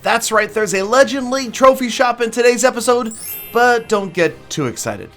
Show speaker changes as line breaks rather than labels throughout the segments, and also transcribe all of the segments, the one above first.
That's right, there's a Legend League trophy shop in today's episode, but don't get too excited.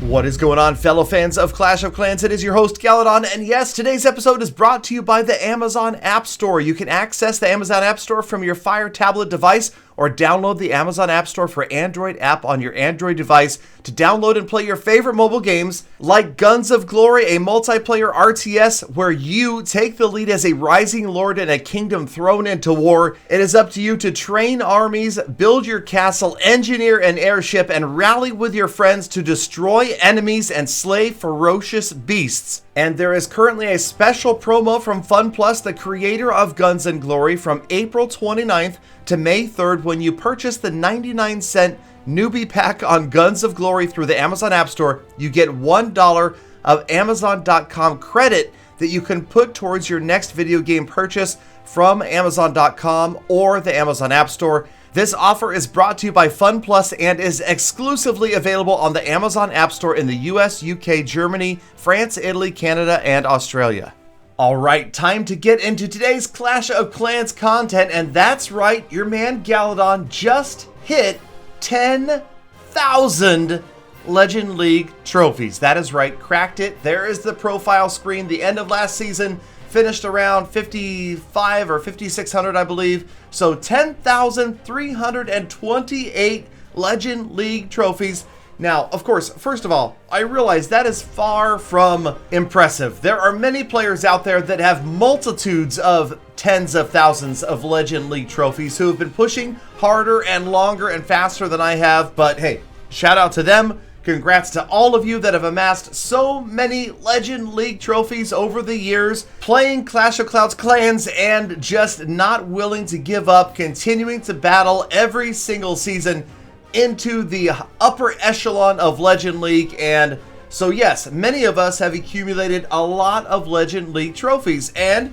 What is going on, fellow fans of Clash of Clans? It is your host, Galadon, and yes, today's episode is brought to you by the Amazon App Store. You can access the Amazon App Store from your Fire tablet device or download the Amazon App Store for Android app on your Android device to download and play your favorite mobile games like Guns of Glory, a multiplayer RTS where you take the lead as a rising lord in a kingdom thrown into war. It is up to you to train armies, build your castle, engineer an airship, and rally with your friends to destroy enemies and slay ferocious beasts. And there is currently a special promo from FunPlus, the creator of Guns and Glory, from April 29th to May 3rd when you purchase the 99-cent newbie pack on Guns of Glory through the Amazon App Store. You get $1 of Amazon.com credit that you can put towards your next video game purchase from Amazon.com or the Amazon App Store. This offer is brought to you by FunPlus and is exclusively available on the Amazon App Store in the US, UK, Germany, France, Italy, Canada, and Australia. Alright, time to get into today's Clash of Clans content, and that's right, your man Galadon just hit 10,000 Legend League trophies. That is right, cracked it. There is the profile screen. The end of last season finished around 55 or 5,600, I believe. So 10,328 Legend League trophies. Now, of course, first of all, I realize that is far from impressive. There are many players out there that have multitudes of tens of thousands of Legend League trophies who have been pushing harder and longer and faster than I have. But hey, shout out to them. Congrats to all of you that have amassed so many Legend League trophies over the years, playing Clash of Clans and just not willing to give up, continuing to battle every single season into the upper echelon of Legend League. And so yes, many of us have accumulated a lot of Legend League trophies, and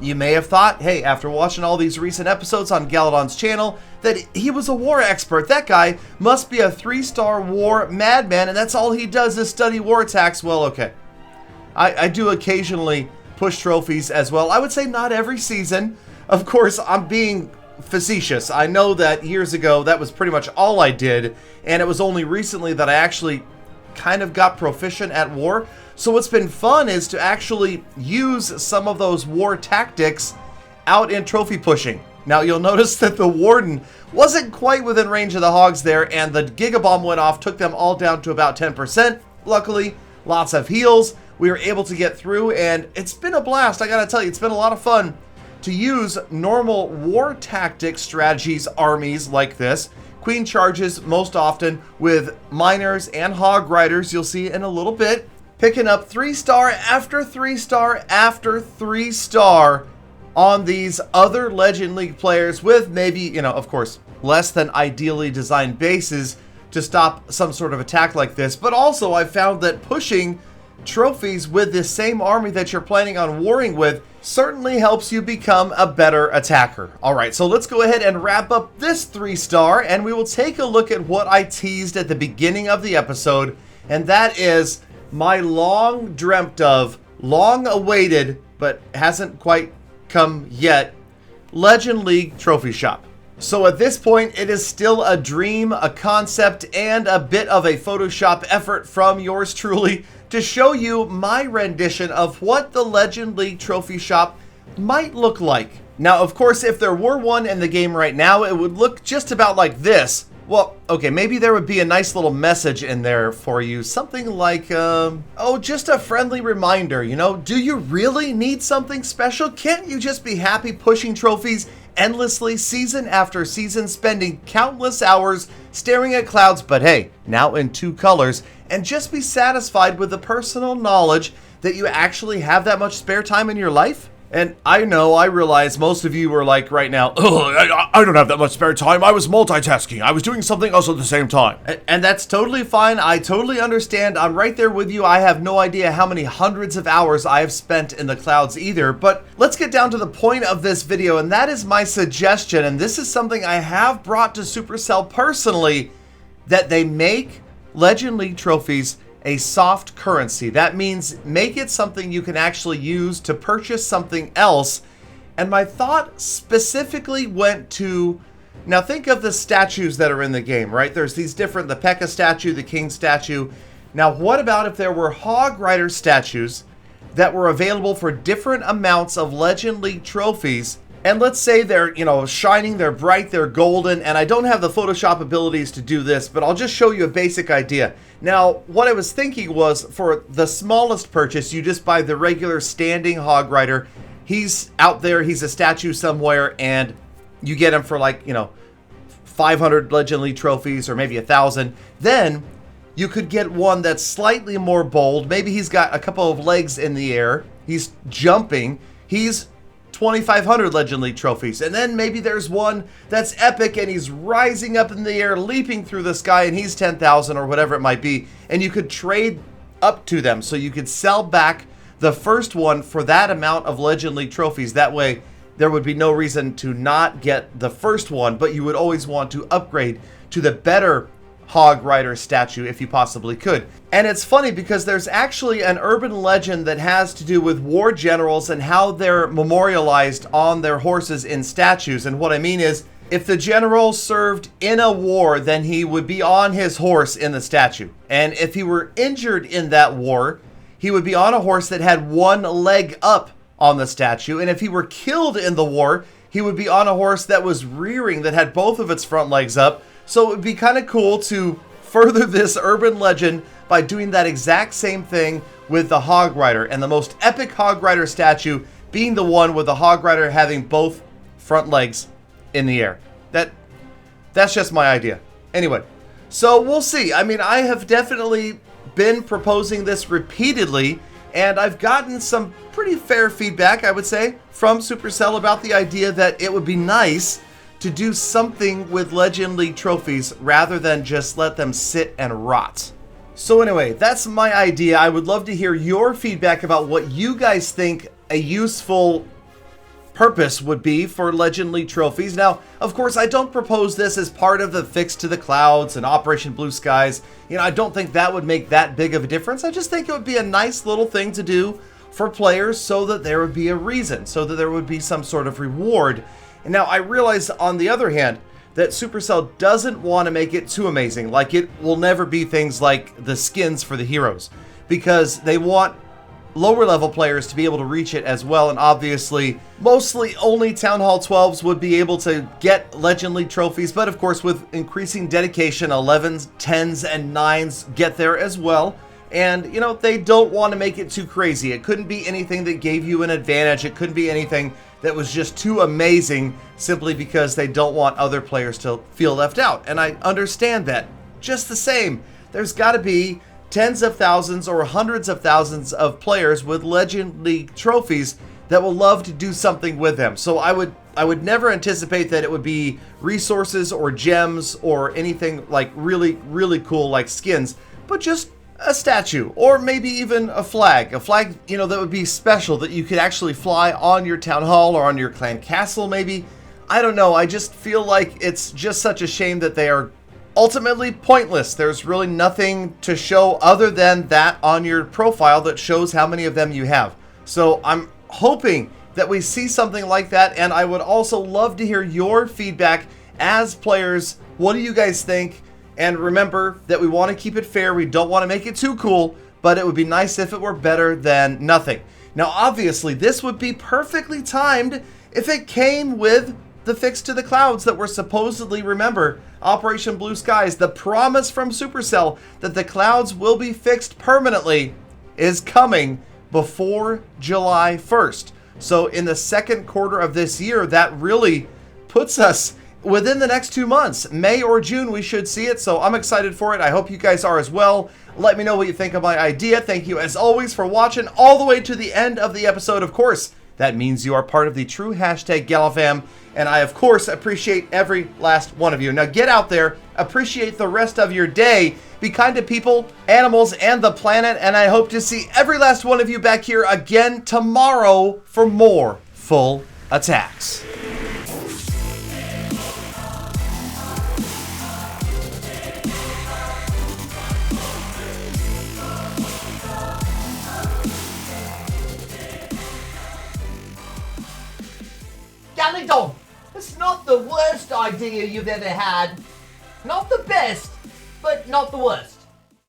you may have thought, hey, after watching all these recent episodes on Galadon's channel, that he was a war expert. That guy must be a 3-star war madman, and that's all he does is study war attacks. Well, okay. I do occasionally push trophies as well. I would say not every season. Of course, I'm being facetious. I know that years ago that was pretty much all I did, and it was only recently that I actually kind of got proficient at war. So what's been fun is to actually use some of those war tactics out in trophy pushing. Now you'll notice that the Warden wasn't quite within range of the Hogs there, and the Gigabomb went off, took them all down to about 10%. Luckily, lots of heals. We were able to get through, and it's been a blast. I gotta tell you, it's been a lot of fun to use normal war tactic strategies, armies like this. Queen charges most often with miners and hog riders, you'll see in a little bit, picking up 3-star after 3-star after 3-star on these other Legend League players with maybe, you know, of course, less than ideally designed bases to stop some sort of attack like this. But also I found that pushing trophies with the same army that you're planning on warring with certainly helps you become a better attacker. Alright, so let's go ahead and wrap up this 3-star, and we will take a look at what I teased at the beginning of the episode, and that is my long dreamt of, long awaited, but hasn't quite come yet, Legend League trophy shop. So at this point, it is still a dream, a concept, and a bit of a Photoshop effort from yours truly to show you my rendition of what the Legend League trophy shop might look like. Now, of course, if there were one in the game right now, it would look just about like this. Well, okay, maybe there would be a nice little message in there for you. Something like, oh, just a friendly reminder, you know? Do you really need something special? Can't you just be happy pushing trophies endlessly, season after season, spending countless hours staring at clouds, but hey, now in 2 colors, and just be satisfied with the personal knowledge that you actually have that much spare time in your life? And I know, I realize most of you are like right now, oh, I don't have that much spare time. I was multitasking. I was doing something else at the same time. And that's totally fine. I totally understand. I'm right there with you. I have no idea how many hundreds of hours I have spent in the clouds either. But let's get down to the point of this video, and that is my suggestion. And this is something I have brought to Supercell personally, that they make Legend League trophies a soft currency. That means make it something you can actually use to purchase something else. And my thought specifically went to, now think of the statues that are in the game, right? There's these different, the P.E.K.K.A statue, the King statue. Now what about if there were Hog Rider statues that were available for different amounts of Legend League trophies? And let's say they're, shining, they're bright, they're golden, and I don't have the Photoshop abilities to do this, but I'll just show you a basic idea. Now, what I was thinking was, for the smallest purchase, you just buy the regular standing Hog Rider. He's out there, he's a statue somewhere, and you get him for 500 Legend League trophies, or maybe 1,000. Then, you could get one that's slightly more bold. Maybe he's got a couple of legs in the air, he's jumping, he's 2,500 Legend League trophies. And then maybe there's one that's epic and he's rising up in the air, leaping through the sky, and he's 10,000 or whatever it might be. And you could trade up to them. So you could sell back the first one for that amount of Legend League trophies. That way there would be no reason to not get the first one, but you would always want to upgrade to the better Hog Rider statue if you possibly could. And it's funny because there's actually an urban legend that has to do with war generals and how they're memorialized on their horses in statues. And what I mean is, if the general served in a war, then he would be on his horse in the statue. And if he were injured in that war, he would be on a horse that had one leg up on the statue. And if he were killed in the war, he would be on a horse that was rearing, that had both of its front legs up. So it would be kind of cool to further this urban legend by doing that exact same thing with the Hog Rider, and the most epic Hog Rider statue being the one with the Hog Rider having both front legs in the air. That's just my idea. Anyway, so we'll see. I mean, I have definitely been proposing this repeatedly, and I've gotten some pretty fair feedback, I would say, from Supercell about the idea that it would be nice to do something with Legend League trophies rather than just let them sit and rot. So anyway, that's my idea. I would love to hear your feedback about what you guys think a useful purpose would be for Legend League trophies. Now, of course, I don't propose this as part of the Fix to the Clouds and Operation Blue Skies. I don't think that would make that big of a difference. I just think it would be a nice little thing to do for players so that there would be a reason, so that there would be some sort of reward. And now I realize, on the other hand, that Supercell doesn't want to make it too amazing. Like, it will never be things like the skins for the heroes, because they want lower level players to be able to reach it as well. And obviously, mostly only Town Hall 12s would be able to get Legend League trophies. But of course, with increasing dedication, 11s, 10s, and 9s get there as well. And, they don't want to make it too crazy. It couldn't be anything that gave you an advantage. It couldn't be anything that was just too amazing simply because they don't want other players to feel left out. And I understand that. Just the same, there's got to be tens of thousands or hundreds of thousands of players with Legend League trophies that will love to do something with them. So I would never anticipate that it would be resources or gems or anything like really, really cool like skins, but just a statue, or maybe even a flag, that would be special, that you could actually fly on your town hall or on your clan castle maybe. I don't know, I just feel like it's just such a shame that they are ultimately pointless. There's really nothing to show other than that on your profile that shows how many of them you have. So I'm hoping that we see something like that, and I would also love to hear your feedback as players. What do you guys think? And remember that we want to keep it fair. We don't want to make it too cool, but it would be nice if it were better than nothing. Now, obviously, this would be perfectly timed if it came with the Fix to the Clouds that were supposedly, remember, Operation Blue Skies, the promise from Supercell that the clouds will be fixed permanently is coming before July 1st. So in the second quarter of this year, that really puts us within the next 2 months. May or June, we should see it. So I'm excited for it. I hope you guys are as well. Let me know what you think of my idea. Thank you, as always, for watching all the way to the end of the episode. Of course, that means you are part of the true hashtag GalaFam. And I, of course, appreciate every last one of you. Now get out there, appreciate the rest of your day, be kind to people, animals, and the planet. And I hope to see every last one of you back here again tomorrow for more full attacks.
Galadon, it's not the worst idea you've ever had. Not the best, but not the worst.